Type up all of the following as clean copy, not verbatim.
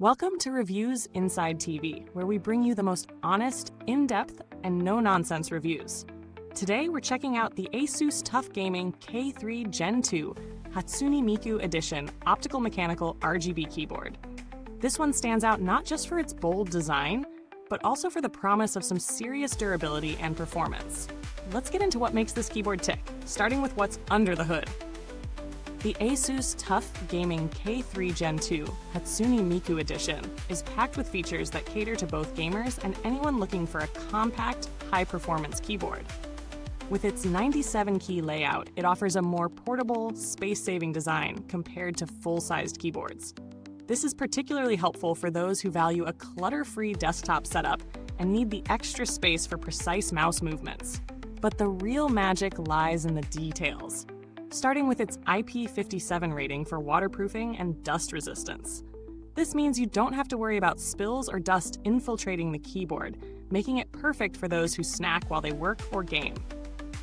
Welcome to Reviews Inside TV, where we bring you the most honest, in-depth, and no-nonsense reviews. Today, we're checking out the ASUS TUF Gaming K3 Gen 2 Hatsune Miku Edition Optical-Mechanical RGB keyboard. This one stands out not just for its bold design, but also for the promise of some serious durability and performance. Let's get into what makes this keyboard tick, starting with what's under the hood. The ASUS TUF Gaming K3 Gen 2 Hatsune Miku Edition is packed with features that cater to both gamers and anyone looking for a compact, high-performance keyboard. With its 97-key layout, it offers a more portable, space-saving design compared to full-sized keyboards. This is particularly helpful for those who value a clutter-free desktop setup and need the extra space for precise mouse movements. But the real magic lies in the details, starting with its IP57 rating for waterproofing and dust resistance. This means you don't have to worry about spills or dust infiltrating the keyboard, making it perfect for those who snack while they work or game.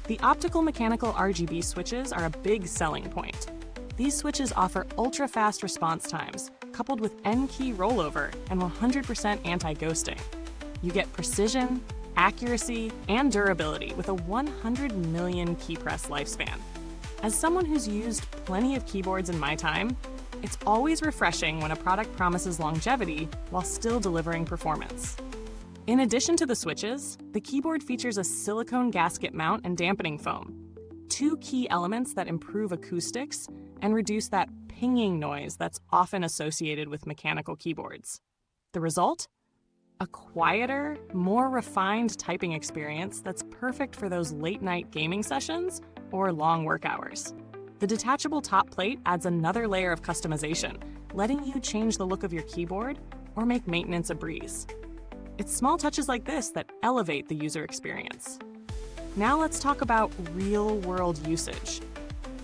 The Optical-Mechanical RGB switches are a big selling point. These switches offer ultra-fast response times, coupled with N-key rollover and 100% anti-ghosting. You get precision, accuracy, and durability with a 100 million keypress lifespan. As someone who's used plenty of keyboards in my time, it's always refreshing when a product promises longevity while still delivering performance. In addition to the switches, the keyboard features a silicone-gasket mount and dampening foam, two key elements that improve acoustics and reduce that pinging noise that's often associated with mechanical keyboards. The result? A quieter, more refined typing experience that's perfect for those late-night gaming sessions or long work hours. The detachable top plate adds another layer of customization, letting you change the look of your keyboard or make maintenance a breeze. It's small touches like this that elevate the user experience. Now let's talk about real-world usage.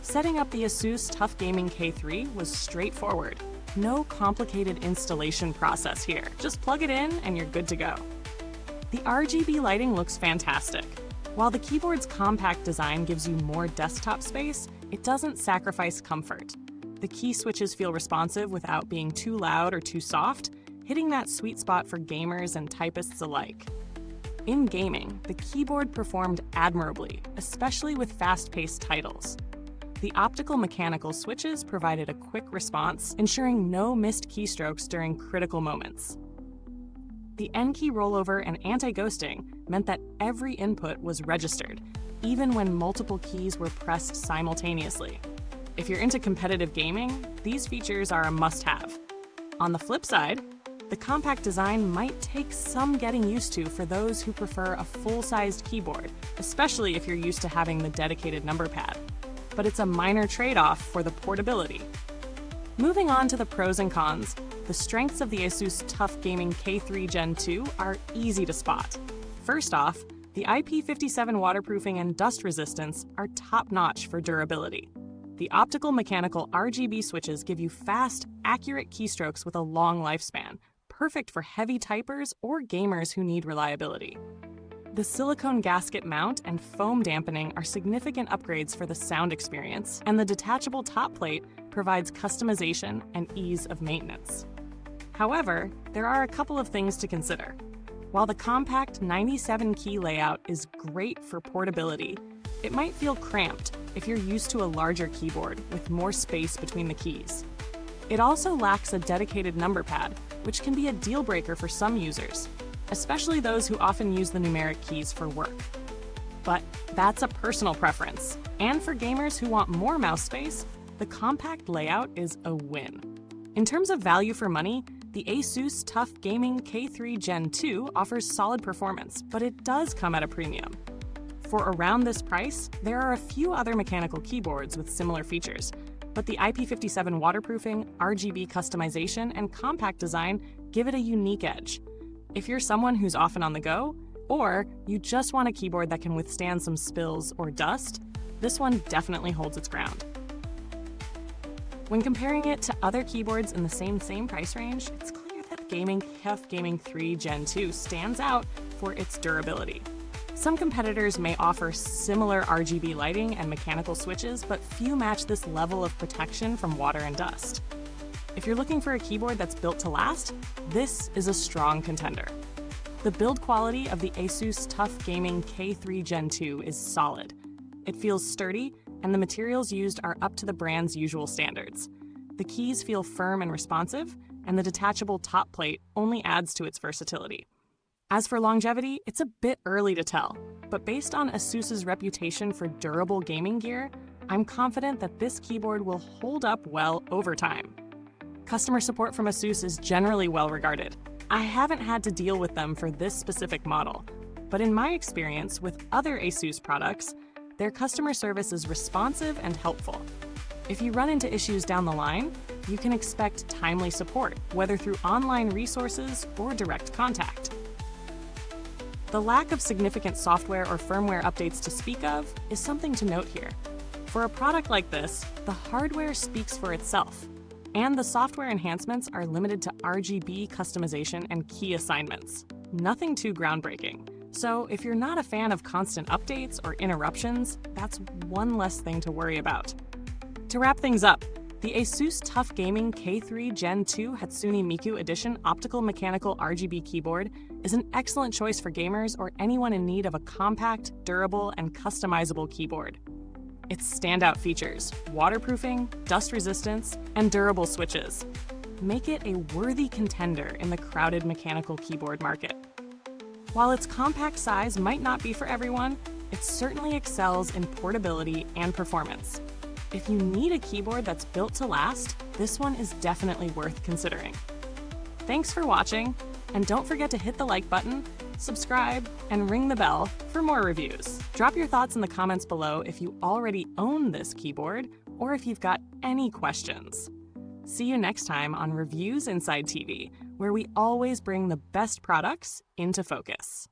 Setting up the ASUS TUF Gaming K3 was straightforward. No complicated installation process here. Just plug it in and you're good to go. The RGB lighting looks fantastic. While the keyboard's compact design gives you more desktop space, it doesn't sacrifice comfort. The key switches feel responsive without being too loud or too soft, hitting that sweet spot for gamers and typists alike. In gaming, the keyboard performed admirably, especially with fast-paced titles. The Optical-Mechanical switches provided a quick response, ensuring no missed keystrokes during critical moments. The N-key rollover and anti-ghosting meant that every input was registered, even when multiple keys were pressed simultaneously. If you're into competitive gaming, these features are a must-have. On the flip side, the compact design might take some getting used to for those who prefer a full-sized keyboard, especially if you're used to having the dedicated number pad. But it's a minor trade-off for the portability. Moving on to the pros and cons, the strengths of the ASUS TUF Gaming K3 Gen 2 are easy to spot. First off, the IP57 waterproofing and dust resistance are top-notch for durability. The Optical-Mechanical RGB switches give you fast, accurate keystrokes with a long lifespan, perfect for heavy typers or gamers who need reliability. The silicone-gasket mount and foam dampening are significant upgrades for the sound experience, and the detachable top plate provides customization and ease of maintenance. However, there are a couple of things to consider. While the compact 97-key layout is great for portability, it might feel cramped if you're used to a larger keyboard with more space between the keys. It also lacks a dedicated number pad, which can be a deal-breaker for some users, especially those who often use the numeric keys for work. But that's a personal preference, and for gamers who want more mouse space, the compact layout is a win. In terms of value for money, the ASUS TUF Gaming K3 Gen 2 offers solid performance, but it does come at a premium. For around this price, there are a few other mechanical keyboards with similar features, but the IP57 waterproofing, RGB customization, and compact design give it a unique edge. If you're someone who's often on the go, or you just want a keyboard that can withstand some spills or dust, this one definitely holds its ground. When comparing it to other keyboards in the same price range, it's clear that TUF Gaming 3 Gen 2 stands out for its durability. Some competitors may offer similar RGB lighting and mechanical switches, but few match this level of protection from water and dust. If you're looking for a keyboard that's built to last, this is a strong contender. The build quality of the ASUS TUF Gaming K3 Gen 2 is solid. It feels sturdy, and the materials used are up to the brand's usual standards. The keys feel firm and responsive, and the detachable top plate only adds to its versatility. As for longevity, it's a bit early to tell, but based on ASUS's reputation for durable gaming gear, I'm confident that this keyboard will hold up well over time. Customer support from ASUS is generally well regarded. I haven't had to deal with them for this specific model, but in my experience with other ASUS products, their customer service is responsive and helpful. If you run into issues down the line, you can expect timely support, whether through online resources or direct contact. The lack of significant software or firmware updates to speak of is something to note here. For a product like this, the hardware speaks for itself, and the software enhancements are limited to RGB customization and key assignments. Nothing too groundbreaking. So if you're not a fan of constant updates or interruptions, that's one less thing to worry about. To wrap things up, the ASUS TUF Gaming K3 Gen 2 Hatsune Miku Edition Optical-Mechanical RGB keyboard is an excellent choice for gamers or anyone in need of a compact, durable, and customizable keyboard. Its standout features, waterproofing, dust resistance, and durable switches, make it a worthy contender in the crowded mechanical keyboard market. While its compact size might not be for everyone, it certainly excels in portability and performance. If you need a keyboard that's built to last, this one is definitely worth considering. Thanks for watching, and don't forget to hit the like button, subscribe, and ring the bell for more reviews. Drop your thoughts in the comments below if you already own this keyboard or if you've got any questions. See you next time on Reviewsinside TV, where we always bring the best products into focus.